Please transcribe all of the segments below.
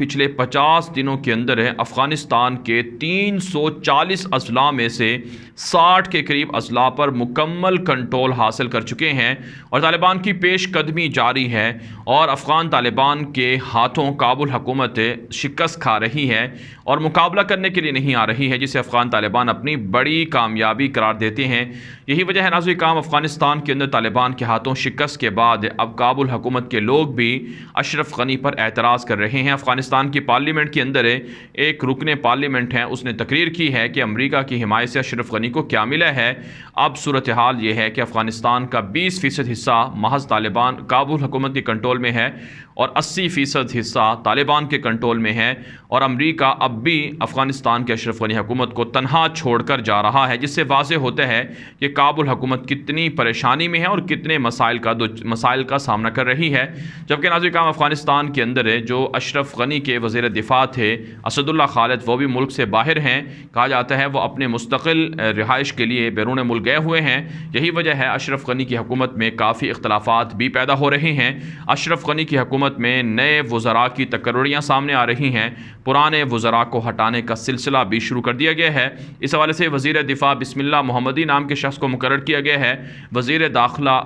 پچھلے 50 دنوں کے اندر ہے افغانستان کے 340 اضلاع میں سے 60 کے قریب اضلاع پر مکمل کنٹرول حاصل کر چکے ہیں اور طالبان کی پیش قدمی جاری ہے اور افغان طالبان کے ہاتھوں کابل حکومت شکست کھا رہی ہے اور مقابلہ کرنے کے لیے نہیں آ رہی ہے، جسے افغان طالبان اپنی بڑی کامیابی قرار دیتے ہیں۔ یہی وجہ ہے ناظرین کرام، افغانستان کے اندر طالبان کے ہاتھوں شکست کے بعد اب کابل حکومت کے لوگ بھی اشرف غنی پر اعتراض کر رہے ہیں۔ افغانستان کی پارلیمنٹ کے اندر ایک رکن پارلیمنٹ ہے، اس نے تقریر کی ہے کہ امریکہ کی حمایت سے اشرف غنی کو کیا ملا ہے۔ اب صورتحال یہ ہے کہ افغانستان کا 20% حصہ محض طالبان کابل حکومت کے کنٹرول میں ہے اور 80% حصہ طالبان کے کنٹرول میں ہے، اور امریکہ اب بھی افغانستان کے اشرف غنی حکومت کو تنہا چھوڑ کر جا رہا ہے، جس سے واضح ہوتا ہے کہ کابل حکومت کتنی پریشانی میں ہے اور کتنے مسائل کا سامنا کر رہی ہے۔ جبکہ ناظرین کرام، افغانستان کے اندر جو اشرف غنی کے وزیر دفاع تھے اسد اللہ خالد، وہ بھی ملک سے باہر ہیں، کہا جاتا ہے وہ اپنے مستقل رہائش کے لیے بیرون ملک گئے ہوئے ہیں۔ یہی وجہ ہے اشرف غنی کی حکومت میں کافی اختلافات بھی پیدا ہو رہے ہیں۔ اشرف غنی کی حکومت میں نئے وزراء کی تقرریاں سامنے آ رہی ہیں، پرانے وزراء کو ہٹانے کا سلسلہ بھی شروع کر دیا گیا ہے۔ اس حوالے سے وزیر دفاع بسم اللہ محمدی نام کے شخص کو مقرر کیا گیا ہے، وزیر داخلہ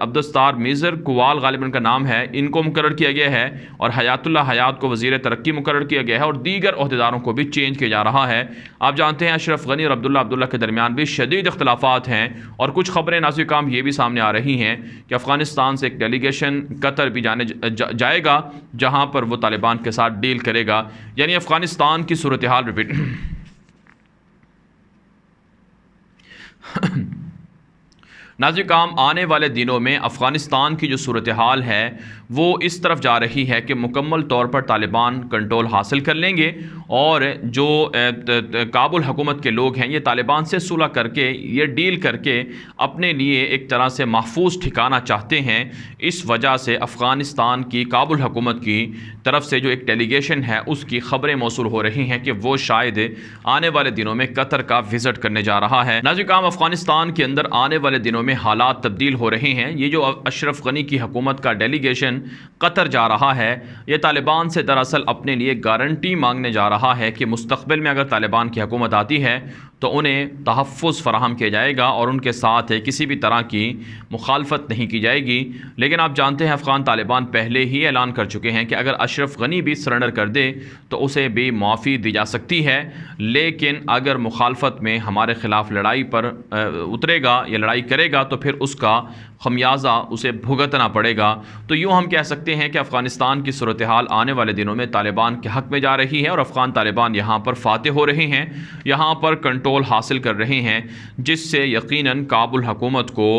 عبدالستار میزر کوال غالباً کا نام ہے، ان کو مقرر کیا گیا ہے، اور حیات اللہ حیات کو وزیر ترقی مقرر کیا گیا ہے، اور دیگر عہدیداروں کو بھی چینج کیا جا رہا ہے۔ آپ جانتے ہیں اشرف غنی اور عبداللہ کے درمیان بھی شدید اختلافات ہیں، اور کچھ خبریں ناظرین کرام یہ بھی سامنے آ رہی ہیں کہ افغانستان سے ایک ڈیلیگیشن قطر بھی جائے گا، جہاں پر وہ طالبان کے ساتھ ڈیل کرے گا۔ یعنی افغانستان کی صورتحال ناظرین کرام، آنے والے دنوں میں افغانستان کی جو صورتحال ہے وہ اس طرف جا رہی ہے کہ مکمل طور پر طالبان کنٹرول حاصل کر لیں گے، اور جو کابل حکومت کے لوگ ہیں یہ طالبان سے صلح کر کے، یہ ڈیل کر کے اپنے لیے ایک طرح سے محفوظ ٹھکانہ چاہتے ہیں۔ اس وجہ سے افغانستان کی کابل حکومت کی طرف سے جو ایک ڈیلیگیشن ہے اس کی خبریں موصول ہو رہی ہیں کہ وہ شاید آنے والے دنوں میں قطر کا وزٹ کرنے جا رہا ہے۔ ناظرین کرام، افغانستان کے اندر آنے والے دنوں میں حالات تبدیل ہو رہے ہیں۔ یہ جو اشرف غنی کی حکومت کا ڈیلیگیشن قطر جا رہا ہے، یہ طالبان سے دراصل اپنے لیے گارنٹی مانگنے جا رہا ہے کہ مستقبل میں اگر طالبان کی حکومت آتی ہے تو انہیں تحفظ فراہم کیا جائے گا اور ان کے ساتھ کسی بھی طرح کی مخالفت نہیں کی جائے گی۔ لیکن آپ جانتے ہیں افغان طالبان پہلے ہی اعلان کر چکے ہیں کہ اگر اشرف غنی بھی سرنڈر کر دے تو اسے بھی معافی دی جا سکتی ہے، لیکن اگر مخالفت میں ہمارے خلاف لڑائی پر اترے گا یا لڑائی کرے گا تو پھر اس کا خمیازہ اسے بھگتنا پڑے گا۔ تو یوں ہم کہہ سکتے ہیں کہ افغانستان کی صورتحال آنے والے دنوں میں طالبان کے حق میں جا رہی ہے، اور افغان طالبان یہاں پر فاتح ہو رہے ہیں، یہاں پر کنٹرول حاصل کر رہے ہیں، جس سے یقیناً کابل حکومت کو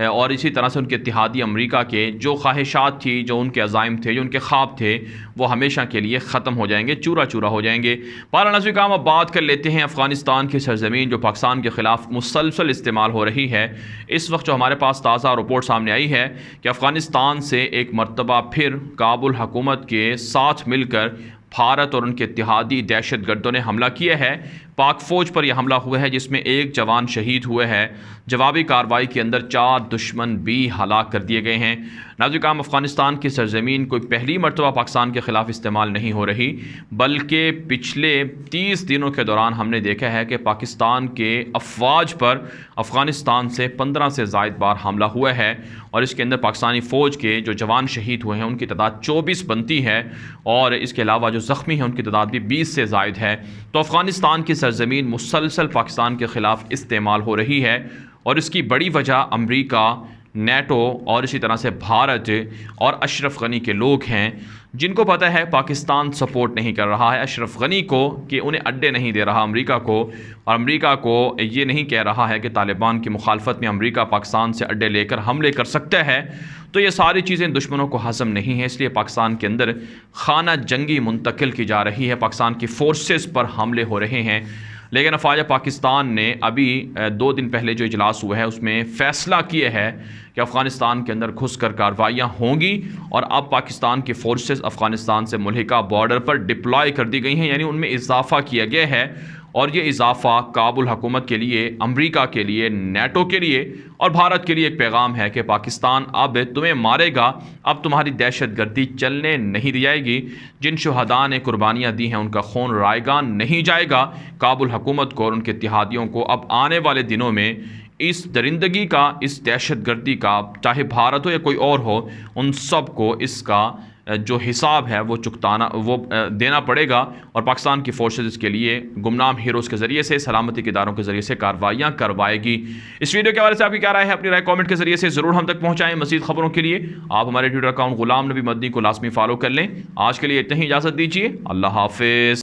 اور اسی طرح سے ان کے اتحادی امریکہ کے جو خواہشات تھی، جو ان کے عزائم تھے، جو ان کے خواب تھے، وہ ہمیشہ کے لیے ختم ہو جائیں گے، چورا چورا ہو جائیں گے۔ ناظرین کرام، اب بات کر لیتے ہیں افغانستان کی سرزمین جو پاکستان کے خلاف مسلسل استعمال ہو رہی ہے۔ اس وقت جو ہمارے پاس تازہ رپورٹ سامنے آئی ہے کہ افغانستان سے ایک مرتبہ پھر کابل حکومت کے ساتھ مل کر بھارت اور ان کے اتحادی دہشت گردوں نے حملہ کیا ہے۔ پاک فوج پر یہ حملہ ہوا ہے جس میں ایک جوان شہید ہوئے ہے۔ جوابی کارروائی کے اندر 4 دشمن بھی ہلاک کر دیے گئے ہیں۔ ناظرین کرام، افغانستان کی سرزمین کوئی پہلی مرتبہ پاکستان کے خلاف استعمال نہیں ہو رہی، بلکہ پچھلے 30 دنوں کے دوران ہم نے دیکھا ہے کہ پاکستان کے افواج پر افغانستان سے 15 سے زائد بار حملہ ہوا ہے، اور اس کے اندر پاکستانی فوج کے جو جوان شہید ہوئے ہیں ان کی تعداد 24 بنتی ہے، اور اس کے علاوہ جو زخمی ہیں ان کی تعداد بھی 20 سے زائد ہے۔ تو افغانستان کی سرزمین مسلسل پاکستان کے خلاف استعمال ہو رہی ہے، اور اس کی بڑی وجہ امریکہ، نیٹو اور اسی طرح سے بھارت اور اشرف غنی کے لوگ ہیں، جن کو پتہ ہے پاکستان سپورٹ نہیں کر رہا ہے اشرف غنی کو، کہ انہیں اڈے نہیں دے رہا امریکہ کو، اور امریکہ کو یہ نہیں کہہ رہا ہے کہ طالبان کی مخالفت میں امریکہ پاکستان سے اڈے لے کر حملے کر سکتا ہے۔ تو یہ ساری چیزیں دشمنوں کو ہضم نہیں ہیں، اس لیے پاکستان کے اندر خانہ جنگی منتقل کی جا رہی ہے، پاکستان کی فورسز پر حملے ہو رہے ہیں۔ لیکن افواج پاکستان نے ابھی 2 دن پہلے جو اجلاس ہوا ہے اس میں فیصلہ کیا ہے کہ افغانستان کے اندر گھس کر کارروائیاں ہوں گی، اور اب پاکستان کی فورسز افغانستان سے ملحقہ بارڈر پر ڈپلائی کر دی گئی ہیں، یعنی ان میں اضافہ کیا گیا ہے، اور یہ اضافہ کابل حکومت کے لیے، امریکہ کے لیے، نیٹو کے لیے اور بھارت کے لیے ایک پیغام ہے کہ پاکستان اب تمہیں مارے گا، اب تمہاری دہشت گردی چلنے نہیں دی جائے گی، جن شہداء نے قربانیاں دی ہیں ان کا خون رائیگاں نہیں جائے گا۔ کابل حکومت کو اور ان کے اتحادیوں کو اب آنے والے دنوں میں اس درندگی کا، اس دہشت گردی کا، چاہے بھارت ہو یا کوئی اور ہو، ان سب کو اس کا جو حساب ہے وہ دینا پڑے گا، اور پاکستان کی فورسز اس کے لیے گمنام ہیروز کے ذریعے سے، سلامتی کے اداروں کے ذریعے سے کارروائیاں کروائے گی۔ اس ویڈیو کے حوالے سے آپ کی کیا رائے ہے؟ اپنی رائے کامنٹ کے ذریعے سے ضرور ہم تک پہنچائیں۔ مزید خبروں کے لیے آپ ہمارے ٹویٹر اکاؤنٹ غلام نبی مدنی کو لازمی فالو کر لیں۔ آج کے لیے اتنا ہی، اجازت دیجیے، اللہ حافظ۔